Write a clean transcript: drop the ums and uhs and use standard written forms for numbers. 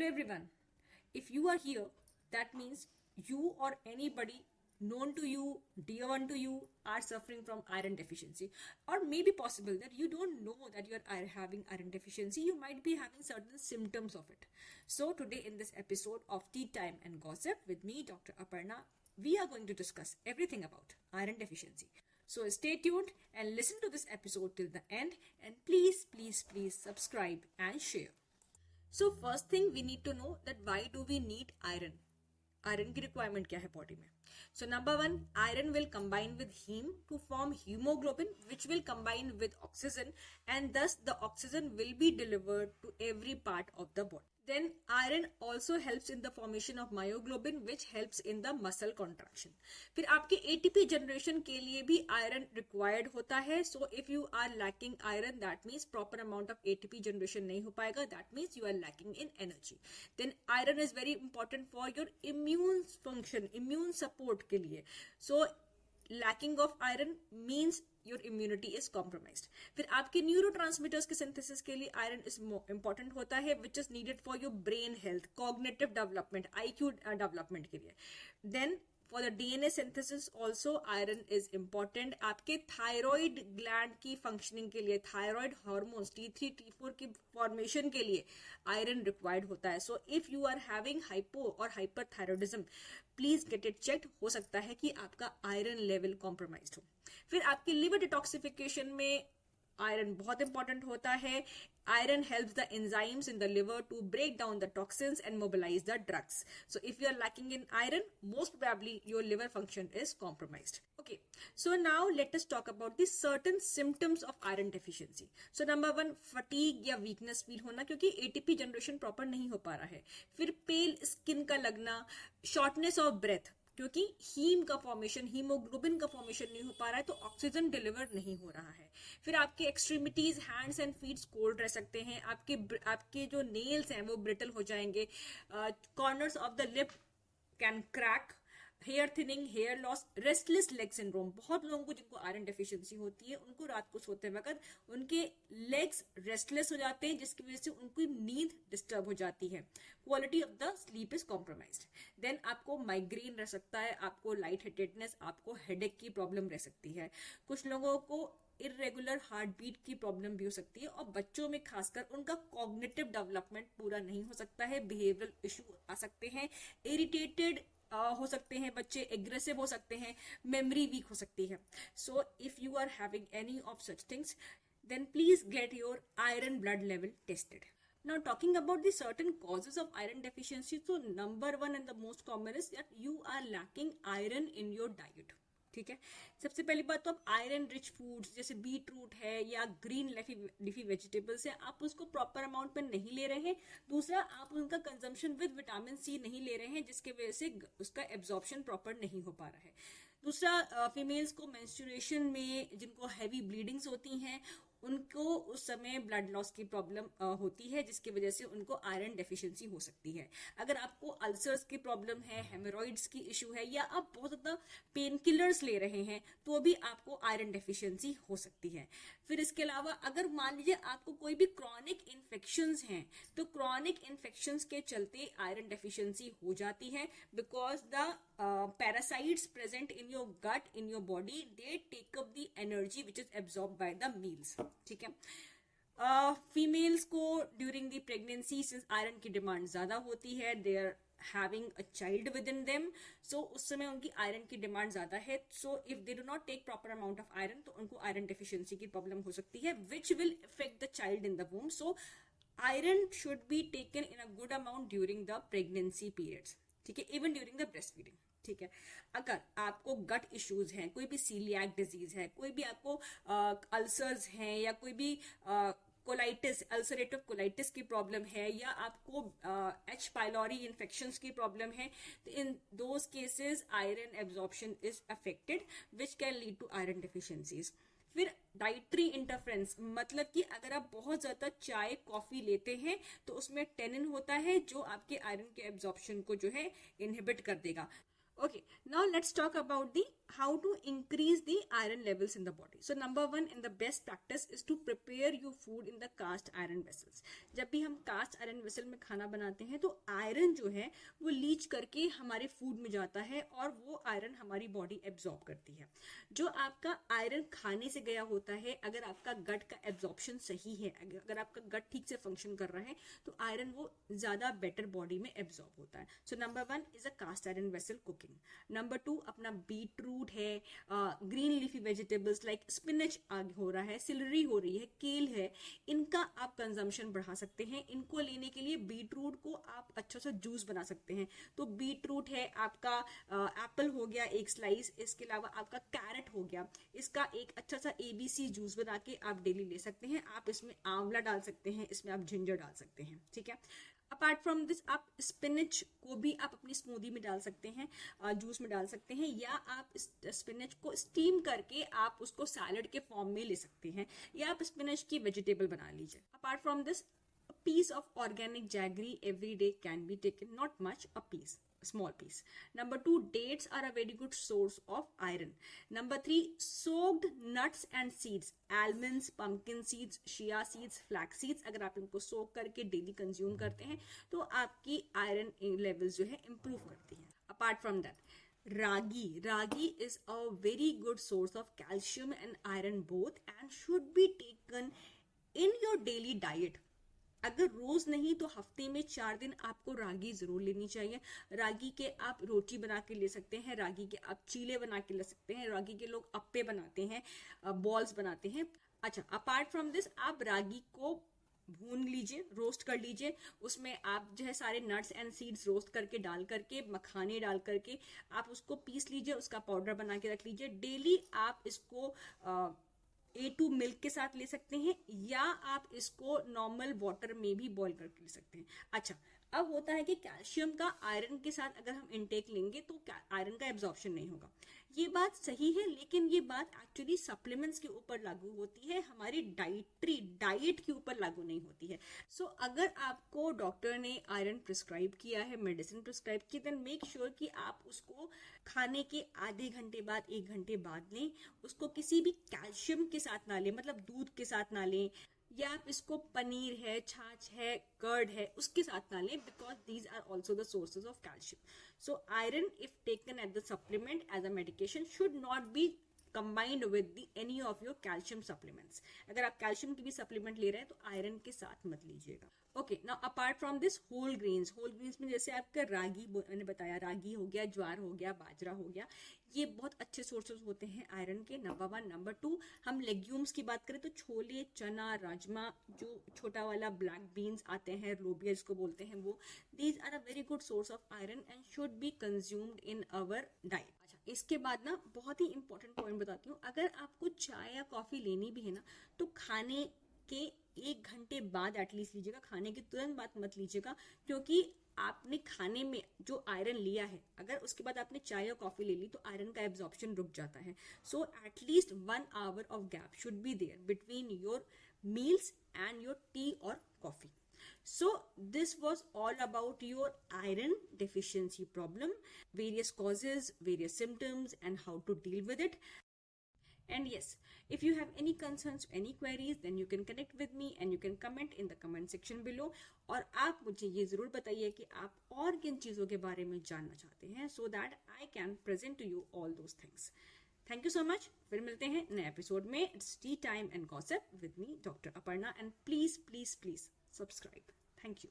everyone. If you are here, that means you or anybody known to you, dear one to you, are suffering from iron deficiency. Or maybe possible that you don't know that you are having iron deficiency. You might be having certain symptoms of it. So today in this episode of Tea Time and Gossip with me, Dr. Aparna, we are going to discuss everything about iron deficiency. So stay tuned and listen to this episode till the end, and please subscribe and share. So first thing we need to know that why do we need iron? Iron की requirement क्या है body में? So number 1, iron will combine with haem to form haemoglobin which will combine with oxygen and thus the oxygen will be delivered to every part of the body. Then iron also helps in the formation of myoglobin which helps in the muscle contraction. फिर आपके ATP generation के लिए भी iron required होता है. So if you are lacking iron, that means proper amount of ATP generation नहीं हो पाएगा. That means you are lacking in energy. Then iron is very important for your immune function, immune support के लिए. So lacking of iron means your immunity is compromised. फिर आपके neurotransmitters के synthesis के लिए आयरन इज इंपॉर्टेंट होता है which is needed for your brain health, cognitive development, IQ development के लिए. Then for the DNA synthesis also iron is important. आपके थायराइड ग्लैंड की फंक्शनिंग के लिए, थायराइड हार्मोन्स T3 T4 की फॉर्मेशन के लिए आयरन रिक्वायर्ड होता है. So if you are having hypo और hyperthyroidism, please get it checked. हो सकता है कि आपका आयरन लेवल कॉम्प्रोमाइज्ड हो. फिर आपकी लिवर डिटॉक्सिफिकेशन में आयरन बहुत इंपॉर्टेंट होता है. Iron helps the enzymes in the liver to break down the toxins and mobilize the drugs. So if you are lacking in iron, most probably your liver function is compromised. Okay, so now let us talk about the certain symptoms of iron deficiency. So number 1, fatigue या weakness feel होना क्योंकि ATP generation proper नहीं हो पा रहा है. फिर pale skin का लगना, shortness of breath क्योंकि हीम का फॉर्मेशन, हीमोग्लोबिन का फॉर्मेशन नहीं हो पा रहा है तो ऑक्सीजन डिलीवर नहीं हो रहा है. फिर आपके extremities, hands and feet cold रह सकते हैं. आपके जो नेल्स हैं वो ब्रिटल हो जाएंगे. Corners of the lip can crack. Hair thinning, hair loss, restless leg syndrome. बहुत लोगों को जिनको आयरन डेफिशिएंसी होती है उनको रात को सोते वक्त उनके लेग्स रेस्टलेस हो जाते हैं जिसकी वजह से उनकी नींद डिस्टर्ब हो जाती है. Quality of the sleep is compromised. Then आपको माइग्रेन रह सकता है, आपको लाइट हेडेडनेस, आपको हेडेक की प्रॉब्लम रह सकती है. कुछ लोगों को इरेगुलर हार्ट बीट की प्रॉब्लम भी हो सकती है और बच्चों में खासकर उनका कॉग्निटिव डेवलपमेंट पूरा नहीं हो सकता है. बिहेवियरल इशू आ सकते हैं, इरिटेटेड हो सकते हैं बच्चे, एग्रेसिव हो सकते हैं, मेमोरी वीक हो सकती है. So if you are having any of such things then please get your iron blood level tested. Now talking about the certain causes of iron deficiency, so number 1 and the most common is that you are lacking iron in your diet. ठीक है, सबसे पहली बात तो आप iron rich foods जैसे beat root है या ग्रीन लीफी वेजिटेबल्स है, आप उसको प्रॉपर अमाउंट में नहीं ले रहे हैं. दूसरा, आप उनका कंजम्पशन विद विटामिन सी नहीं ले रहे हैं जिसके वजह से उसका एब्जॉर्प्शन प्रॉपर नहीं हो पा रहा है. दूसरा, फीमेल्स को मेंस्ट्रुएशन में जिनको हैवी ब्लीडिंग्स होती हैं उनको उस समय ब्लड लॉस की प्रॉब्लम होती है जिसकी वजह से उनको आयरन डेफिशिएंसी हो सकती है. अगर आपको अल्सर्स की प्रॉब्लम है, हेमोरॉइड्स की इशू है या आप बहुत ज्यादा पेन किलर्स ले रहे हैं तो भी आपको आयरन डेफिशिएंसी हो सकती है. फिर इसके अलावा अगर मान लीजिए आपको कोई भी क्रॉनिक इन्फेक्शंस हैं तो क्रॉनिक इन्फेक्शंस के चलते आयरन डेफिशिएंसी हो जाती है because the parasites present in your gut, in your body, they take up the energy which is absorbed by the meals. ठीक है, फीमेल्स को during the pregnancy since iron की demand ज्यादा होती है, they are having a child with in them, so उस समय उनकी आयरन की डिमांड ज्यादा है. So if they do not take proper amount of iron तो उनको आयरन डेफिशिएंसी की प्रॉब्लम हो सकती है which will affect the child in the womb. So iron should be taken in a good amount during the pregnancy periods. ठीक है, even during the breast feeding. ठीक है, अगर आपको गट इश्यूज हैं, कोई भी सीलियाक डिजीज है, कोई भी आपको अल्सर्स हैं या कोई भी कोलाइटिस, अल्सरेटिव कोलाइटिस की प्रॉब्लम है या आपको एच पाइलोरी इन्फेक्शंस की प्रॉब्लम है, तो in those cases iron absorption is affected which can lead to iron deficiencies. फिर डाइटरी इंटरफेरेंस, मतलब कि अगर आप बहुत ज्यादा चाय कॉफी लेते हैं तो उसमें टेनिन होता है जो आपके आयरन के एब्जॉर्प्शन को जो है इनहिबिट कर देगा. Okay, now let's talk about the how to increase the iron levels in the body. So number one in the best practice is to prepare your food in the cast iron vessels. जब भी हम cast iron vessel में खाना बनाते हैं तो iron जो है वो लीच करके हमारे फूड में जाता है और वो आयरन हमारी बॉडी एब्जॉर्ब करती है. जो आपका आयरन खाने से गया होता है, अगर आपका गट का एब्जॉर्प्शन सही है, अगर आपका गट ठीक से फंक्शन कर रहा है तो आयरन वो ज्यादा बेटर बॉडी में एब्जॉर्ब होता है. So number one is a cast iron vessel cooking. Number two अपना बीट रूट है, green leafy vegetables like spinach हो रहा है, सिलरी हो रही है, केल है, इनका आप कंजम्पशन बढ़ा सकते हैं. इनको लेने के लिए बीट रूट को आप अच्छा सा जूस बना सकते हैं. तो बीट रूट है आपका, एप्पल हो गया एक स्लाइस, इसके अलावा आपका कैरेट हो गया, इसका एक अच्छा सा ABC जूस बना के आप डेली ले सकते हैं. आप इसमें आंवला डाल सकते हैं, इसमें आप जिंजर डाल सकते हैं. ठीक है. अपार्ट फ्रॉम दिस आप स्पिनच को भी आप अपनी स्मूदी में डाल सकते हैं, जूस में डाल सकते हैं, या आप स्पिनच को स्टीम करके आप उसको सैलड के फॉर्म में ले सकते हैं, या आप स्पिनच की वेजिटेबल बना लीजिए. Apart from this piece of organic jaggery every day can be taken, not much, a piece, a small piece. Number two, dates are a very good source of iron. Number three, soaked nuts and seeds, almonds, pumpkin seeds, chia seeds, flax seeds. अगर आप इनको सोक करके daily consume करते हैं तो आपकी iron levels जो है इंप्रूव करती है. Apart from that, ragi is a very good source of calcium and iron both and should be taken in your daily diet. अगर रोज नहीं तो हफ्ते में 4 दिन आपको रागी जरूर लेनी चाहिए. रागी के आप रोटी बना के ले सकते हैं, रागी के आप चीले बना के ले सकते हैं, रागी के लोग अप्पे बनाते हैं, बॉल्स बनाते हैं. अच्छा, अपार्ट फ्रॉम दिस आप रागी को भून लीजिए, रोस्ट कर लीजिए, उसमें आप जो है सारे नट्स एंड सीड्स रोस्ट करके डाल करके, मखाने डाल करके आप उसको पीस लीजिए, उसका पाउडर बना के रख लीजिए. डेली आप इसको A2 मिल्क के साथ ले सकते हैं, या आप इसको नॉर्मल वाटर में भी बॉईल करके ले सकते हैं. अच्छा, अब होता है कि कैल्शियम का आयरन के साथ अगर हम इनटेक लेंगे तो आयरन का एब्जॉर्प्शन नहीं होगा. ये बात सही है, लेकिन ये बात एक्चुअली सप्लीमेंट्स के ऊपर लागू होती है, हमारी डाइट के ऊपर लागू नहीं होती है. सो अगर आपको डॉक्टर ने आयरन प्रिस्क्राइब किया है, मेडिसिन प्रिस्क्राइब की, देन मेक श्योर कि आप उसको खाने के आधे घंटे बाद, 1 घंटे बाद लें. उसको किसी भी कैल्शियम के साथ ना लें, मतलब दूध के साथ ना लें, या आप इसको पनीर है, छाछ है, कर्ड है, उसके साथ ना लें, because these are also the sources of calcium. So iron if taken as the supplement as a medication should not be combined with the any of your calcium supplements. अगर आप कैल्शियम की भी supplement ले रहे हैं तो iron के साथ मत लीजिएगा. Okay, now apart from this whole grains में जैसे आपका रागी, मैंने बताया रागी हो गया, ज्वार हो गया, बाजरा हो गया, ये बहुत अच्छे सोर्सेज होते हैं आयरन के. Number one. नंबर टू, हम लेग्यूम्स की बात करें तो छोले, चना, राजमा, जो छोटा वाला ब्लैक बीन्स आते हैं, लोबिया जिसको बोलते हैं, वो these are a very good source of iron and should be consumed in our diet. इसके बाद ना बहुत ही इंपॉर्टेंट पॉइंट बताती हूँ, अगर आपको चाय या कॉफी लेनी भी है ना तो खाने के 1 घंटे बाद एटलीस्ट लीजिएगा, खाने के तुरंत बाद मत लीजिएगा, क्योंकि आपने खाने में जो आयरन लिया है, अगर उसके बाद आपने चाय या कॉफी ले ली तो आयरन का एब्जॉर्प्शन रुक जाता है. So at least 1 hour of gap should be there between your meals and your tea और coffee. So this was all about your iron deficiency problem, various causes, various symptoms, and how to deal with it. And yes, if you have any concerns, any queries, then you can connect with me and you can comment in the comment section below. और आप मुझे ये जरूर बताइए कि आप और किन चीज़ों के बारे में जानना चाहते हैं, so that I can present to you all those things. Thank you so much. फिर मिलते हैं नए एपिसोड में. It's tea time and gossip with me, Dr. Aparna, and please, please, please subscribe. Thank you.